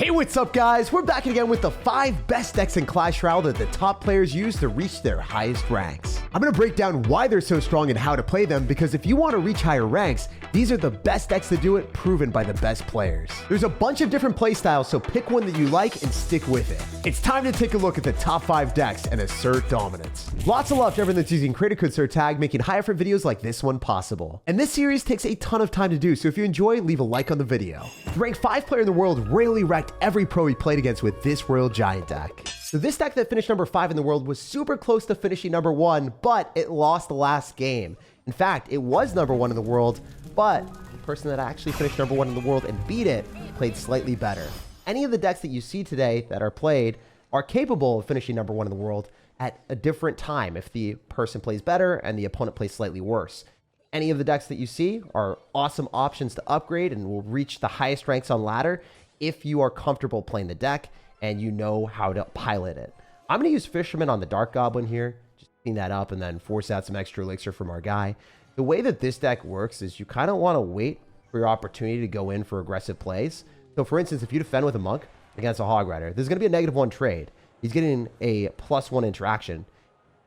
Hey, what's up guys? We're back again with the 5 best decks in Clash Royale that the top players use to reach their highest ranks. I'm going to break down why they're so strong and how to play them, because if you want to reach higher ranks, these are the best decks to do it, proven by the best players. There's a bunch of different playstyles, so pick one that you like and stick with it. It's time to take a look at the top 5 decks and assert dominance. Lots of love to everyone that's using creator code SirTag, making high effort videos like this one possible. And this series takes a ton of time to do, so if you enjoy, leave a like on the video. The ranked 5 player in the world rarely wrecked every pro he played against with this Royal Giant deck. So this deck that finished number 5 in the world was super close to finishing number 1, but it lost the last game. In fact, it was number 1 in the world, but the person that actually finished number 1 in the world and beat it played slightly better. Any of the decks that you see today that are played are capable of finishing number 1 in the world at a different time if the person plays better and the opponent plays slightly worse. Any of the decks that you see are awesome options to upgrade and will reach the highest ranks on ladder if you are comfortable playing the deck and you know how to pilot it. I'm going to use Fisherman on the Dark Goblin here, just clean that up and then force out some extra elixir from our guy. The way that this deck works is you kind of want to wait for your opportunity to go in for aggressive plays. So for instance, if you defend with a Monk against a Hog Rider, there's going to be a -1 trade. He's getting a +1 interaction,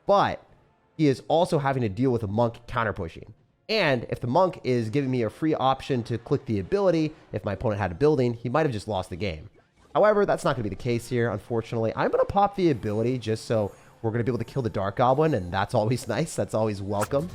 but he is also having to deal with a Monk counter pushing. And if the Monk is giving me a free option to click the ability, if my opponent had a building, he might have just lost the game. However, that's not going to be the case here, unfortunately. I'm going to pop the ability just so we're going to be able to kill the Dark Goblin, and that's always nice. That's always welcome.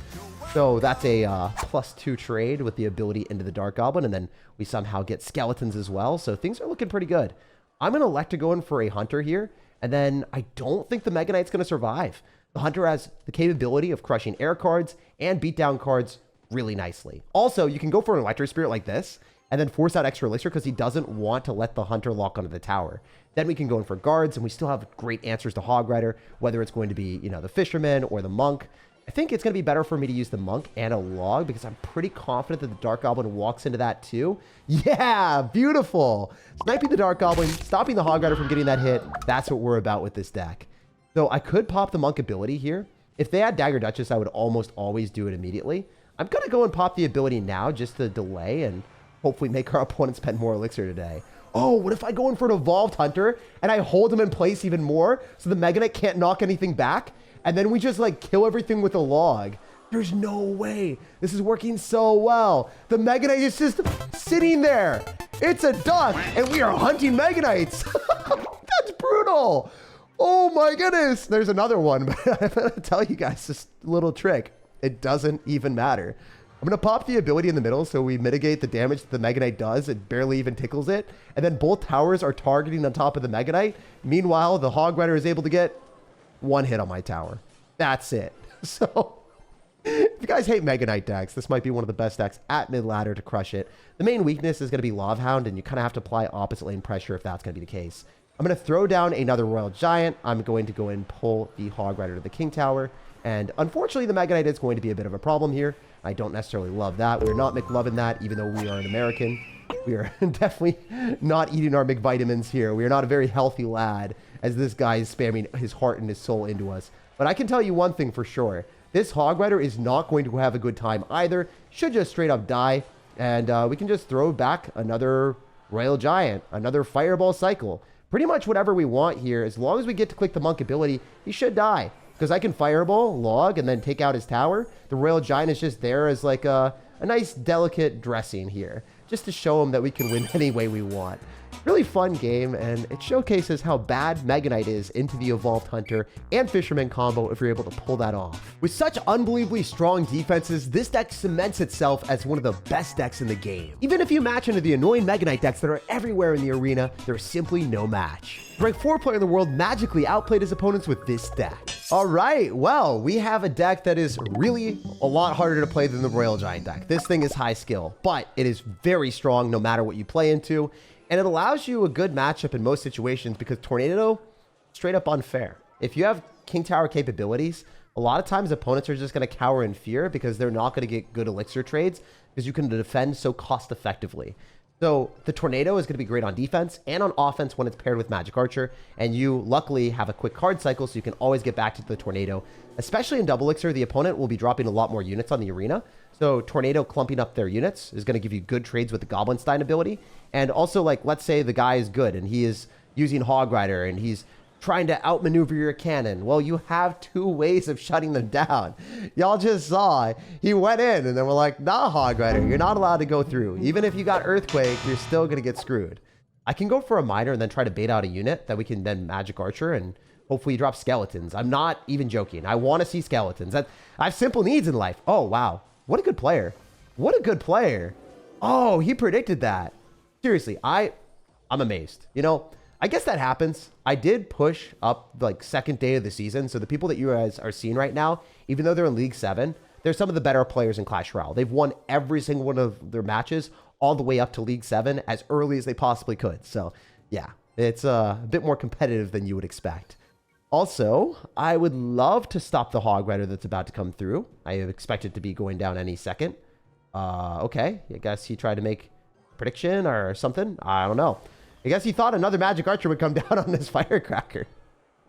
So that's a +2 trade with the ability into the Dark Goblin, and then we somehow get skeletons as well. So things are looking pretty good. I'm going to elect to go in for a Hunter here, and then I don't think the Mega Knight's going to survive. The Hunter has the capability of crushing air cards and beat down cards really nicely. Also, you can go for an Electro Spirit like this and then force out extra elixir because he doesn't want to let the Hunter lock onto the tower. Then we can go in for guards, and we still have great answers to Hog Rider, whether it's going to be, you know, the Fisherman or the Monk. I think it's going to be better for me to use the Monk and a Log because I'm pretty confident that the Dark Goblin walks into that too. Yeah, beautiful. Sniping the Dark Goblin, stopping the Hog Rider from getting that hit. That's what we're about with this deck. So I could pop the Monk ability here. If they had Dagger Duchess, I would almost always do it immediately. I'm going to go and pop the ability now just to delay and hopefully make our opponent spend more elixir today. Oh, what if I go in for an Evolved Hunter and I hold him in place even more so the Mega Knight can't knock anything back? And then we just like kill everything with a Log. There's no way. This is working so well. The Mega Knight is just sitting there. It's a duck and we are hunting Mega Knights. That's brutal. Oh my goodness. There's another one, but I'm going to tell you guys this little trick. It doesn't even matter. I'm going to pop the ability in the middle so we mitigate the damage that the Mega Knight does. It barely even tickles it. And then both towers are targeting on top of the Mega Knight. Meanwhile, the Hog Rider is able to get 1 hit on my tower. That's it. So if you guys hate Mega Knight decks, this might be one of the best decks at mid-ladder to crush it. The main weakness is going to be Love Hound, and you kind of have to apply opposite lane pressure if that's going to be the case. I'm going to throw down another Royal Giant. I'm going to go and pull the Hog Rider to the King Tower. And unfortunately, the Mega Knight is going to be a bit of a problem here. I don't necessarily love that. We're not McLovin' that, even though we are an American. We are definitely not eating our McVitamins here. We are not a very healthy lad, as this guy is spamming his heart and his soul into us. But I can tell you one thing for sure. This Hog Rider is not going to have a good time either. Should just straight up die. And we can just throw back another Royal Giant, another Fireball cycle. Pretty much whatever we want here. As long as we get to click the Monk ability, he should die. Because I can Fireball, Log, and then take out his tower. The Royal Giant is just there as like a nice delicate dressing here. Just to show him that we can win any way we want. Really fun game, and it showcases how bad Mega Knight is into the Evolved Hunter and Fisherman combo if you're able to pull that off. With such unbelievably strong defenses, this deck cements itself as one of the best decks in the game. Even if you match into the annoying Mega Knight decks that are everywhere in the arena, there's simply no match. The ranked 4 player in the world magically outplayed his opponents with this deck. All right, well, we have a deck that is really a lot harder to play than the Royal Giant deck. This thing is high skill, but it is very strong no matter what you play into. And it allows you a good matchup in most situations because Tornado, straight up unfair. If you have King Tower capabilities, a lot of times opponents are just going to cower in fear because they're not going to get good elixir trades because you can defend so cost effectively. So the Tornado is going to be great on defense and on offense when it's paired with Magic Archer. And you luckily have a quick card cycle, so you can always get back to the Tornado. Especially in Double Elixir, the opponent will be dropping a lot more units on the arena. So Tornado clumping up their units is going to give you good trades with the Goblinstein ability. And also, like, let's say the guy is good and he is using Hog Rider and he's trying to outmaneuver your cannon. Well, you have 2 ways of shutting them down. Y'all just saw he went in and then we're like, nah, Hog Rider, you're not allowed to go through. Even if you got Earthquake, you're still going to get screwed. I can go for a miner and then try to bait out a unit that we can then Magic Archer and hopefully drop skeletons. I'm not even joking. I want to see skeletons. I have simple needs in life. Oh, wow. What a good player. What a good player. Oh, he predicted that. Seriously, I'm amazed. You know, I guess that happens. I did push up like second day of the season. So the people that you guys are seeing right now, even though they're in League 7, they're some of the better players in Clash Royale. They've won every single one of their matches all the way up to League 7 as early as they possibly could. So yeah, it's a bit more competitive than you would expect. Also, I would love to stop the Hog Rider that's about to come through. I expect it to be going down any second. Okay, I guess he tried to make a prediction or something. I don't know. I guess he thought another Magic Archer would come down on this Firecracker.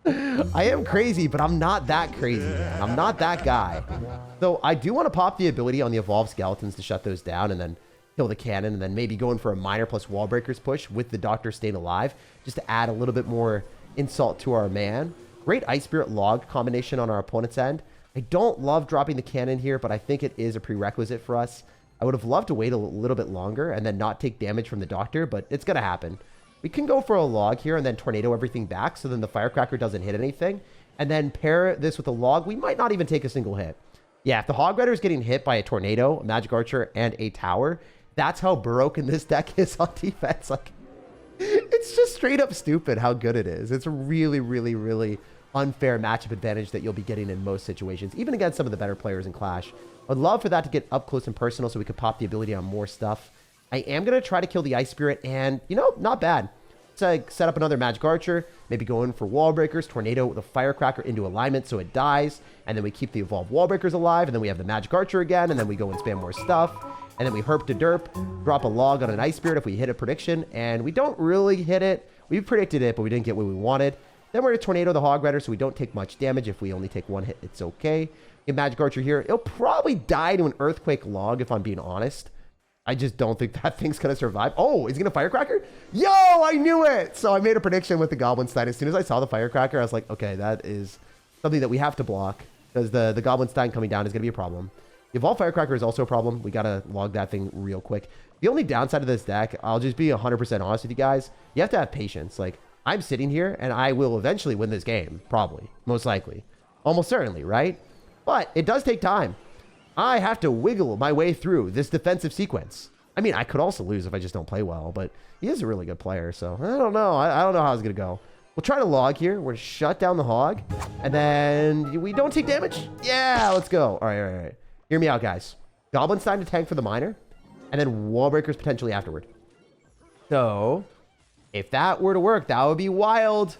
I am crazy, but I'm not that crazy, man. I'm not that guy. So I do want to pop the ability on the Evolved Skeletons to shut those down and then kill the cannon and then maybe go in for a Miner plus Wall Breakers push with the Doctor staying alive just to add a little bit more insult to our man. Great Ice Spirit Log combination on our opponent's end. I don't love dropping the cannon here, but I think it is a prerequisite for us. I would have loved to wait a little bit longer and then not take damage from the Doctor, but it's going to happen. We can go for a log here and then tornado everything back so then the Firecracker doesn't hit anything. And then pair this with a log. We might not even take a single hit. Yeah, if the Hog Rider is getting hit by a Tornado, a Magic Archer, and a Tower, that's how broken this deck is on defense. Like, it's just straight up stupid how good it is. It's a really, really, really unfair matchup advantage that you'll be getting in most situations, even against some of the better players in Clash. I'd love for that to get up close and personal so we could pop the ability on more stuff. I am going to try to kill the Ice Spirit, and, you know, not bad. So I set up another Magic Archer, maybe go in for Wall Breakers, Tornado with a Firecracker into alignment so it dies, and then we keep the Evolved Wall Breakers alive, and then we have the Magic Archer again, and then we go and spam more stuff, and then we herp to derp, drop a log on an Ice Spirit if we hit a prediction, and we don't really hit it. We predicted it, but we didn't get what we wanted. Then we're going to Tornado the Hog Rider so we don't take much damage. If we only take 1 hit, it's okay. Get Magic Archer here. It'll probably die to an Earthquake log if I'm being honest. I just don't think that thing's going to survive. Oh, is he going to Firecracker? Yo, I knew it! So I made a prediction with the Goblinstein. As soon as I saw the Firecracker, I was like, okay, that is something that we have to block because the Goblinstein coming down is going to be a problem. The Evolved Firecracker is also a problem. We got to log that thing real quick. The only downside of this deck, I'll just be 100% honest with you guys, you have to have patience. Like, I'm sitting here and I will eventually win this game. Probably. Most likely. Almost certainly, right? But it does take time. I have to wiggle my way through this defensive sequence. I mean, I could also lose if I just don't play well, but he is a really good player, so I don't know. I don't know how it's going to go. We'll try to log here. We're going to shut down the Hog, and then we don't take damage. Yeah, let's go. All right, all right, all right. Hear me out, guys. Goblinstein to tank for the Miner, and then Wall Breakers potentially afterward. So, if that were to work, that would be wild.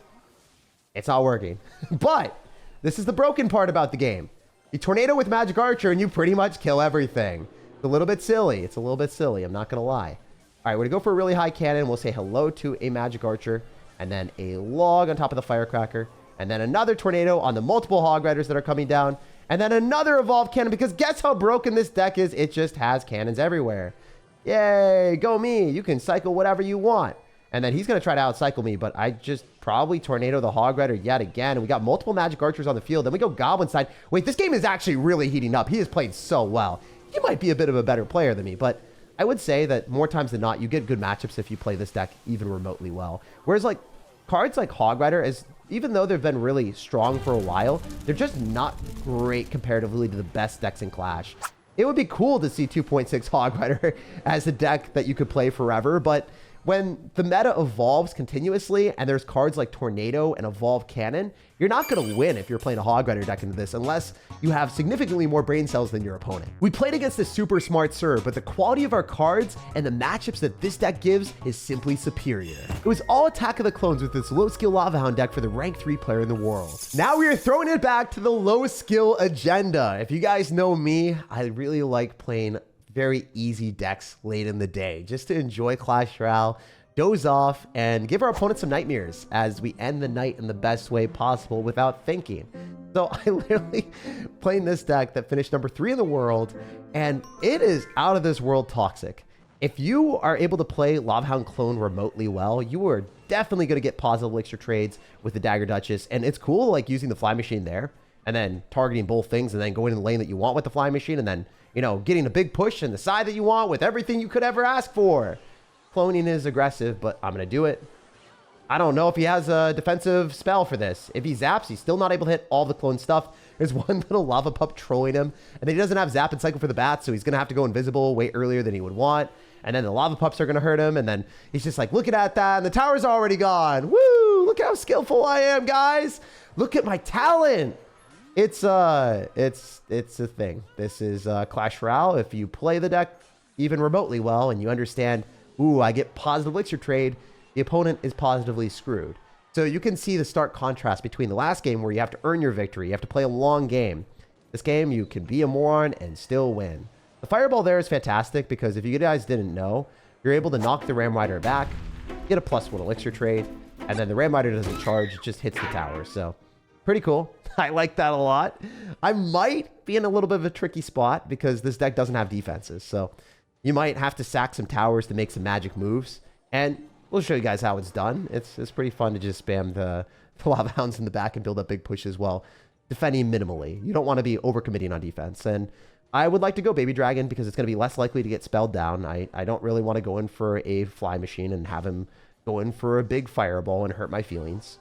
It's not working. But this is the broken part about the game. You Tornado with Magic Archer and you pretty much kill everything. It's a little bit silly. It's a little bit silly. I'm not going to lie. All right, we're going to go for a really high cannon. We'll say hello to a Magic Archer and then a log on top of the Firecracker and then another Tornado on the multiple Hog Riders that are coming down and then another Evolved Cannon because guess how broken this deck is? It just has cannons everywhere. Yay, go me. You can cycle whatever you want. And then he's going to try to outcycle me, but I just probably Tornado the Hog Rider yet again. And we got multiple Magic Archers on the field. Then we go Goblinstein. Wait, this game is actually really heating up. He is playing so well. He might be a bit of a better player than me, but I would say that more times than not, you get good matchups if you play this deck even remotely well. Whereas like cards like Hog Rider, even though they've been really strong for a while, they're just not great comparatively to the best decks in Clash. It would be cool to see 2.6 Hog Rider as a deck that you could play forever, but when the meta evolves continuously and there's cards like Tornado and Evolved Cannon, you're not going to win if you're playing a Hog Rider deck into this unless you have significantly more brain cells than your opponent. We played against a super smart Sir, but the quality of our cards and the matchups that this deck gives is simply superior. It was all Attack of the Clones with this low skill Lava Hound deck for the rank 3 player in the world. Now we are throwing it back to the low skill agenda. If you guys know me, I really like playing very easy decks late in the day, just to enjoy Clash Royale, doze off, and give our opponent some nightmares as we end the night in the best way possible without thinking. So I literally playing this deck that finished number 3 in the world, and it is out of this world toxic. If you are able to play Lava Hound Clone remotely well, you are definitely going to get positive elixir trades with the Dagger Duchess. And it's cool, like, using the Fly Machine there and then targeting both things and then going in the lane that you want with the Fly Machine and then, you know, getting a big push in the side that you want with everything you could ever ask for. Cloning is aggressive, but I'm going to do it. I don't know if he has a defensive spell for this. If he zaps, he's still not able to hit all the clone stuff. There's one little lava pup trolling him, and then he doesn't have zap and cycle for the bats, so he's going to have to go invisible way earlier than he would want. And then the lava pups are going to hurt him, and then he's just like, looking at that, and the tower's already gone. Woo! Look how skillful I am, guys. Look at my talent. It's a thing. This is Clash Royale. If you play the deck even remotely well, and you understand, ooh, I get positive elixir trade, the opponent is positively screwed. So you can see the stark contrast between the last game where you have to earn your victory. You have to play a long game. This game, you can be a moron and still win. The fireball there is fantastic because if you guys didn't know, you're able to knock the Ram Rider back, get a +1 elixir trade, and then the Ram Rider doesn't charge, it just hits the tower. So pretty cool. I like that a lot. I might be in a little bit of a tricky spot because this deck doesn't have defenses. So you might have to sack some towers to make some magic moves. And we'll show you guys how it's done. It's pretty fun to just spam the Lava Hounds in the back and build up big pushes while defending minimally. You don't want to be overcommitting on defense. And I would like to go Baby Dragon because it's going to be less likely to get spelled down. I don't really want to go in for a Fly Machine and have him go in for a big Fireball and hurt my feelings.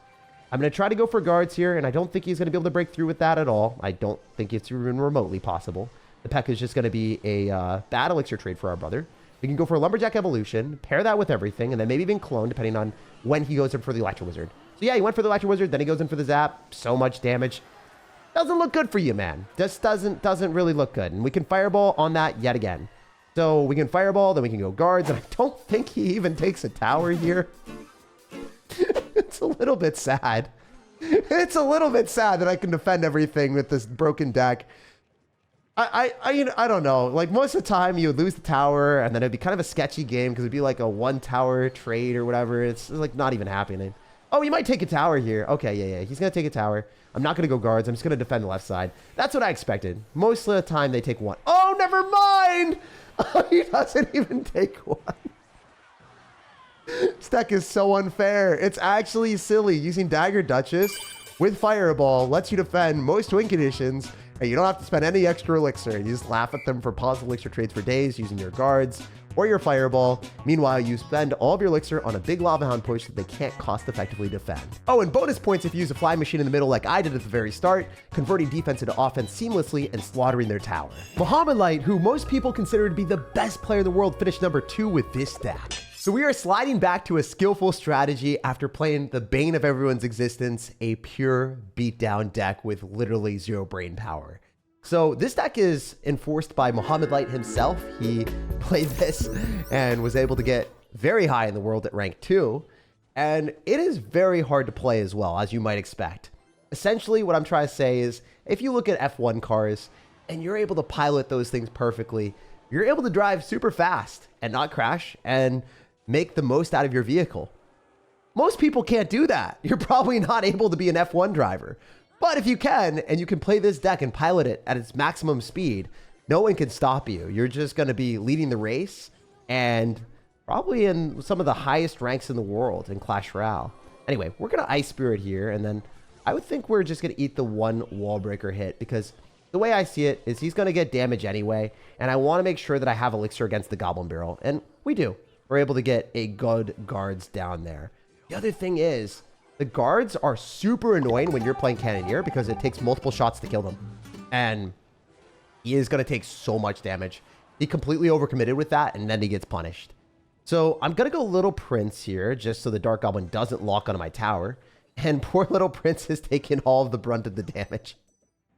I'm going to try to go for guards here, and I don't think he's going to be able to break through with that at all. I don't think it's even remotely possible. The Peck is just going to be a bad elixir trade for our brother. We can go for a Lumberjack Evolution, pair that with everything, and then maybe even clone depending on when he goes in for the Electro Wizard. So yeah, he went for the Electro Wizard, then he goes in for the Zap. So much damage. Doesn't look good for you, man. Just doesn't really look good. And we can Fireball on that yet again. So we can Fireball, then we can go guards, and I don't think he even takes a tower here. It's a little bit sad. It's a little bit sad that I can defend everything with this broken deck. I don't know. Like, most of the time, you would lose the tower, and then it'd be kind of a sketchy game because it'd be like a 1-tower trade or whatever. It's like not even happening. Oh, he might take a tower here. Okay, yeah. He's going to take a tower. I'm not going to go guards. I'm just going to defend the left side. That's what I expected. Most of the time, they take 1. Oh, never mind. Oh, he doesn't even take 1. This deck is so unfair. It's actually silly. Using Dagger Duchess with Fireball lets you defend most win conditions, and you don't have to spend any extra elixir. You just laugh at them for positive elixir trades for days using your guards or your Fireball. Meanwhile, you spend all of your elixir on a big Lava Hound push that they can't cost-effectively defend. Oh, and bonus points if you use a Fly Machine in the middle like I did at the very start, converting defense into offense seamlessly and slaughtering their tower. Muhammad Light, who most people consider to be the best player in the world, finished number 2 with this deck. So we are sliding back to a skillful strategy after playing the bane of everyone's existence, a pure beatdown deck with literally 0 brain power. So this deck is enforced by Muhammad Light himself. He played this and was able to get very high in the world at rank 2. And it is very hard to play as well, as you might expect. Essentially, what I'm trying to say is, if you look at F1 cars and you're able to pilot those things perfectly, you're able to drive super fast and not crash and make the most out of your vehicle. Most people can't do that. You're probably not able to be an F1 driver. But if you can, and you can play this deck and pilot it at its maximum speed, no one can stop you. You're just going to be leading the race and probably in some of the highest ranks in the world in Clash Royale. Anyway, we're going to Ice Spirit here, and then I would think we're just going to eat the 1 wall breaker hit because the way I see it is he's going to get damage anyway, and I want to make sure that I have Elixir against the Goblin Barrel, and we do. We're able to get a good guards down there. The other thing is, the guards are super annoying when you're playing Cannoneer because it takes multiple shots to kill them. And he is going to take so much damage. He completely overcommitted with that, and then he gets punished. So I'm going to go Little Prince here, just so the Dark Goblin doesn't lock onto my tower. And poor Little Prince is taking all of the brunt of the damage.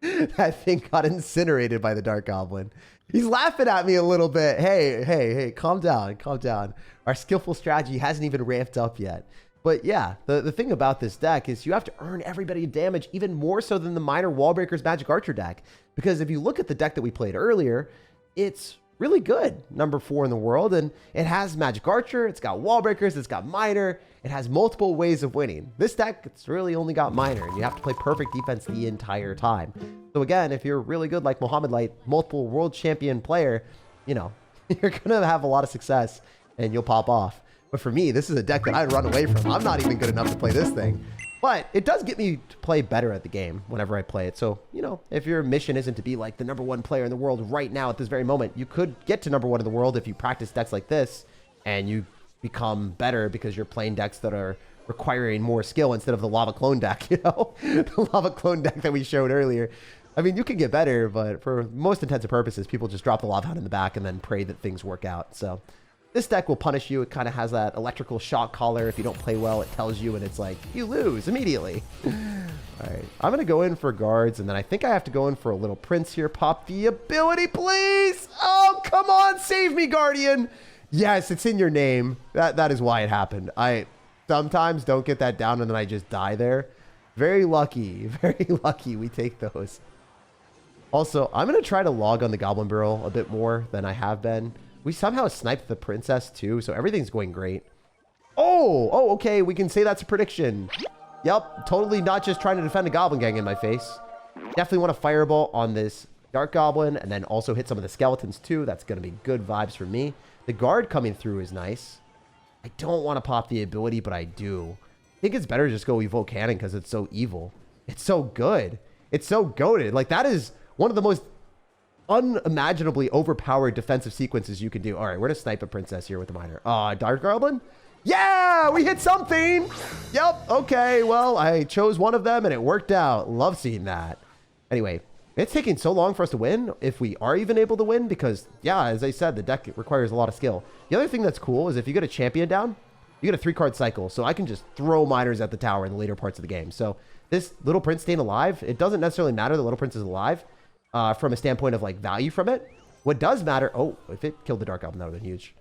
That thing got incinerated by the Dark Goblin. He's laughing at me a little bit. Hey, calm down, calm down. Our skillful strategy hasn't even ramped up yet. But yeah, the thing about this deck is you have to earn everybody damage even more so than the Minor Wallbreakers Magic Archer deck. Because if you look at the deck that we played earlier, it's really good, number 4 in the world. And it has Magic Archer, it's got Wall Breakers, it's got Miner, it has multiple ways of winning. This deck, it's really only got Miner, and you have to play perfect defense the entire time. So again, if you're really good like Mohamed Light, multiple world champion player, you know, you're gonna have a lot of success and you'll pop off. But for me, this is a deck that I'd run away from. I'm not even good enough to play this thing. But it does get me to play better at the game whenever I play it. So, you know, if your mission isn't to be like the #1 player in the world right now at this very moment, you could get to #1 in the world if you practice decks like this and you become better because you're playing decks that are requiring more skill instead of the lava clone deck, you know? The lava clone deck that we showed earlier. I mean, you can get better, but for most intents and purposes, people just drop the lava hound in the back and then pray that things work out. So this deck will punish you. It kind of has that electrical shock collar. If you don't play well, it tells you, and it's like, you lose immediately. All right, I'm going to go in for guards, and then I think I have to go in for a little prince here. Pop the ability, please. Oh, come on, save me, Guardian. Yes, it's in your name. That is why it happened. I sometimes don't get that down, and then I just die there. Very lucky we take those. Also, I'm going to try to log on the Goblin Barrel a bit more than I have been. We somehow sniped the princess too, so everything's going great. Oh, okay, we can say that's a prediction. Yep, totally not just trying to defend a Goblin Gang in my face. Definitely want to Fireball on this Dark Goblin, and then also hit some of the skeletons too. That's going to be good vibes for me. The guard coming through is nice. I don't want to pop the ability, but I do. I think it's better to just go Evoke Cannon because it's so evil. It's so good. It's so goated. Like, that is one of the most unimaginably overpowered defensive sequences you can do. All right, we're gonna snipe a princess here with the Miner. Dark Goblin? Yeah, we hit something. Yep, okay, well, I chose one of them and it worked out. Love seeing that. Anyway, it's taking so long for us to win, if we are even able to win, because, yeah, as I said, the deck requires a lot of skill. The other thing that's cool is if you get a champion down, you get a 3-card cycle, so I can just throw miners at the tower in the later parts of the game. So this little prince staying alive, it doesn't necessarily matter the little prince is alive. From a standpoint of like value from it. What does matter, if it killed the Dark Goblin, that would have been huge.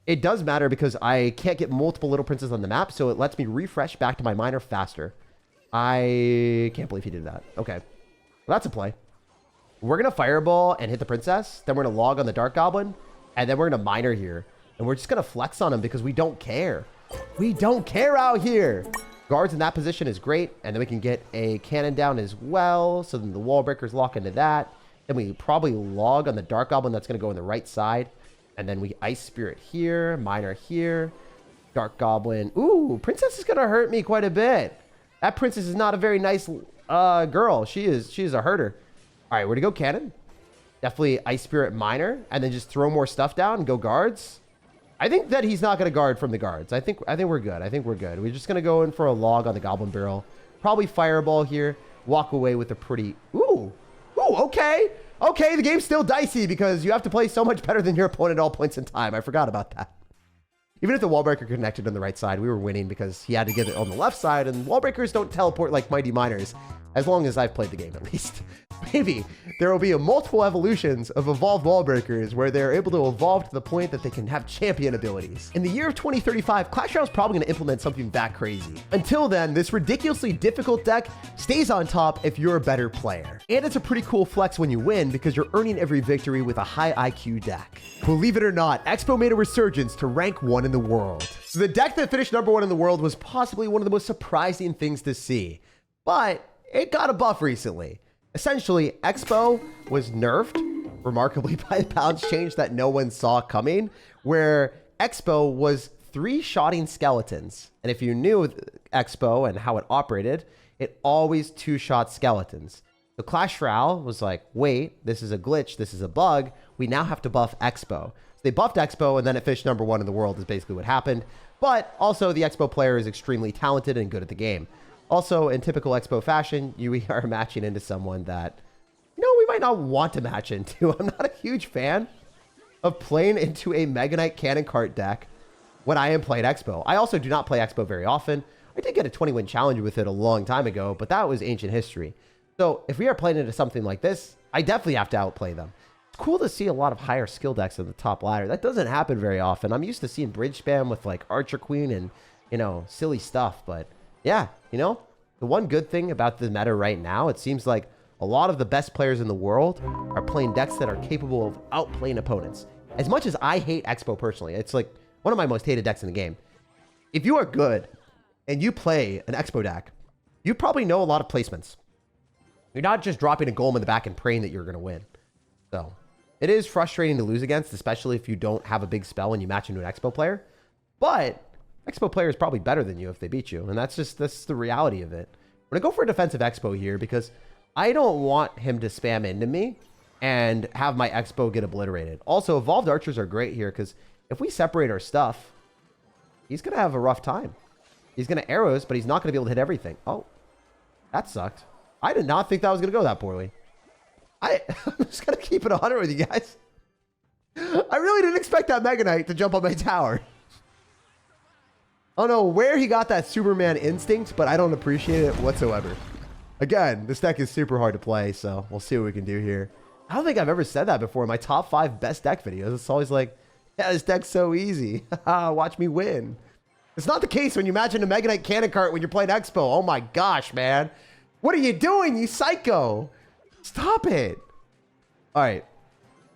It does matter because I can't get multiple little princes on the map, so it lets me refresh back to my miner faster. I can't believe he did that. Okay, well, that's a play. We're gonna Fireball and hit the princess, then we're gonna log on the Dark Goblin, and then we're gonna miner here. And we're just gonna flex on him because we don't care. We don't care out here. Guards in that position is great, and then we can get a cannon down as well, so then the wall breakers lock into that. Then we probably log on the Dark Goblin that's going to go on the right side, and then we Ice Spirit here, Miner here, Dark Goblin. Ooh, Princess is going to hurt me quite a bit. That Princess is not a very nice girl. She is a herder. All right, we're going to go cannon. Definitely Ice Spirit Miner, and then just throw more stuff down and go guards. I think that he's not going to guard from the guards. I think we're good. I think we're good. We're just going to go in for a log on the Goblin Barrel. Probably Fireball here. Walk away with a pretty... Ooh, okay. Okay, the game's still dicey because you have to play so much better than your opponent at all points in time. I forgot about that. Even if the wall breaker connected on the right side, we were winning because he had to get it on the left side, and wall breakers don't teleport like mighty miners, as long as I've played the game at least. Maybe there will be multiple evolutions of evolved wall breakers where they're able to evolve to the point that they can have champion abilities. In the year of 2035, Clash Royale is probably going to implement something that crazy. Until then, this ridiculously difficult deck stays on top if you're a better player. And it's a pretty cool flex when you win because you're earning every victory with a high IQ deck. Believe it or not, Expo made a resurgence to rank 1 in the world. The deck that finished #1 in the world was possibly one of the most surprising things to see, but it got a buff recently. Essentially, Expo was nerfed, remarkably by the balance change that no one saw coming, where Expo was 3-shotting skeletons. And if you knew Expo and how it operated, it always 2-shot skeletons. So Clash Royale was like, wait, this is a glitch, this is a bug, we now have to buff Expo. So they buffed Expo, and then it finished #1 in the world is basically what happened. But also, the Expo player is extremely talented and good at the game. Also, in typical Expo fashion, we are matching into someone that, we might not want to match into. I'm not a huge fan of playing into a Mega Knight Cannon Cart deck when I am playing Expo. I also do not play Expo very often. I did get a 20-win challenge with it a long time ago, but that was ancient history. So if we are playing into something like this, I definitely have to outplay them. It's cool to see a lot of higher skill decks at the top ladder. That doesn't happen very often. I'm used to seeing bridge spam with like Archer Queen and, silly stuff, but... yeah, the one good thing about the meta right now, it seems like a lot of the best players in the world are playing decks that are capable of outplaying opponents. As much as I hate Expo personally, it's like one of my most hated decks in the game. If you are good and you play an Expo deck, you probably know a lot of placements. You're not just dropping a golem in the back and praying that you're going to win. So it is frustrating to lose against, especially if you don't have a big spell and you match into an Expo player. But Expo player is probably better than you if they beat you. And that's the reality of it. I'm going to go for a defensive Expo here because I don't want him to spam into me and have my Expo get obliterated. Also, evolved archers are great here because if we separate our stuff, he's going to have a rough time. He's going to arrows, but he's not going to be able to hit everything. Oh, that sucked. I did not think that was going to go that poorly. I'm just going to keep it 100 with you guys. I really didn't expect that Mega Knight to jump on my tower. I don't know where he got that Superman instinct, but I don't appreciate it whatsoever. Again, this deck is super hard to play, so we'll see what we can do here. I don't think I've ever said that before in my top 5 best deck videos. It's always like, yeah, this deck's so easy. Watch me win. It's not the case when you imagine a Mega Knight Cannon Cart when you're playing Expo. Oh my gosh, man. What are you doing, you psycho? Stop it. All right.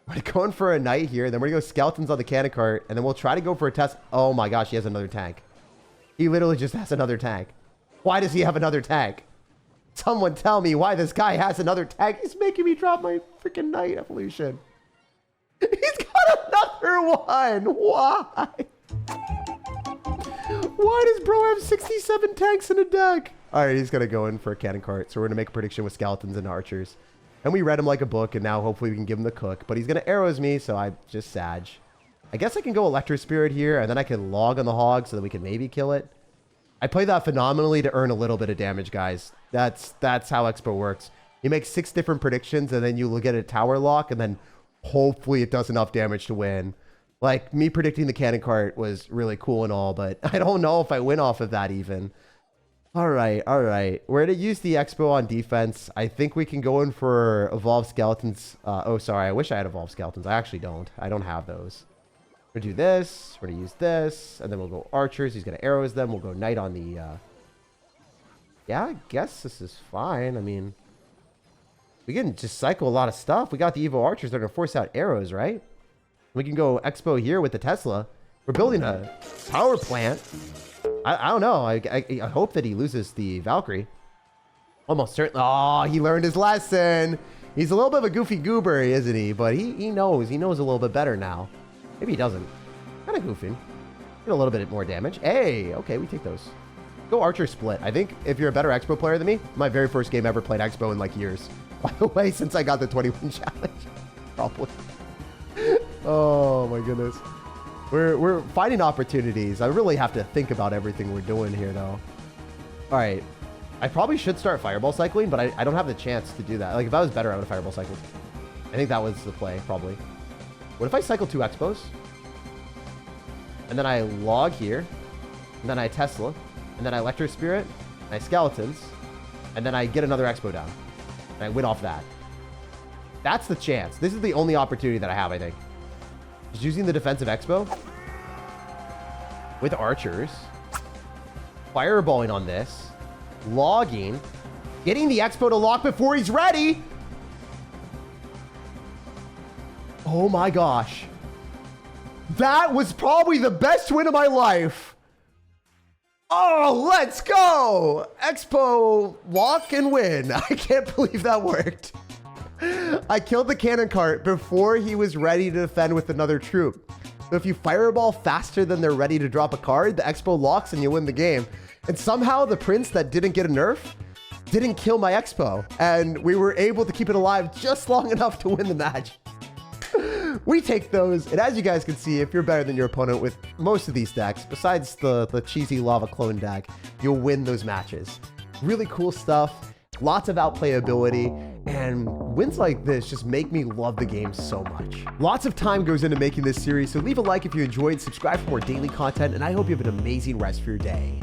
We're going for a Knight here. Then we're going to go Skeletons on the Cannon Cart. And then we'll try to go for a test. Oh my gosh, he has another tank. He literally just has another tank. Why does he have another tank? Someone tell me why this guy has another tank. He's making me drop my freaking Knight evolution. He's got another one. Why? Why does bro have 67 tanks in a deck? All right, he's going to go in for a Cannon Cart. So we're going to make a prediction with Skeletons and Archers. And we read him like a book, and now hopefully we can give him the cook. But he's going to arrows me, so I just Sag. I guess I can go Electro Spirit here, and then I can log on the Hog so that we can maybe kill it. I play that phenomenally to earn a little bit of damage, guys. That's how Expo works. You make 6 different predictions, and then you look at a tower lock, and then hopefully it does enough damage to win. Like, me predicting the Cannon Cart was really cool and all, but I don't know if I win off of that even. All right, all right. We're going to use the Expo on defense. I think we can go in for Evolved Skeletons. Oh, sorry. I wish I had Evolved Skeletons. I actually don't. I don't have those. We're going to do this. We're going to use this. And then we'll go Archers. He's going to arrows them. We'll go Knight on the... Yeah, I guess this is fine. I mean, we can just cycle a lot of stuff. We got the Evo Archers. They're going to force out arrows, right? We can go Expo here with the Tesla. We're building a power plant. I don't know. I hope that he loses the Valkyrie. Almost certainly. Oh, he learned his lesson. He's a little bit of a goofy goober, isn't he? But he knows. He knows a little bit better now. Maybe he doesn't. Kind of goofing. Get a little bit more damage. Hey, okay, we take those. Go Archer Split. I think if you're a better Expo player than me, my very first game ever played Expo in like years. By the way, since I got the 21 challenge. Probably. Oh my goodness. We're finding opportunities. I really have to think about everything we're doing here though. All right. I probably should start Fireball cycling, but I don't have the chance to do that. Like if I was better, I would have Fireball cycled. I think that was the play, probably. What if I cycle 2 Expos? And then I log here. And then I Tesla. And then I Electro Spirit. And I Skeletons. And then I get another Expo down. And I win off that. That's the chance. This is the only opportunity that I have, I think. Just using the defensive Expo. With Archers. Fireballing on this. Logging. Getting the Expo to lock before he's ready. Oh my gosh. That was probably the best win of my life. Oh, let's go. Expo lock and win. I can't believe that worked. I killed the Cannon Cart before he was ready to defend with another troop. So if you fireball faster than they're ready to drop a card, the Expo locks and you win the game. And somehow the Prince that didn't get a nerf didn't kill my Expo. And we were able to keep it alive just long enough to win the match. We take those, and as you guys can see, if you're better than your opponent with most of these decks, besides the cheesy lava clone deck, you'll win those matches. Really cool stuff, lots of outplayability, and wins like this just make me love the game so much. Lots of time goes into making this series, so leave a like if you enjoyed, subscribe for more daily content, and I hope you have an amazing rest of your day.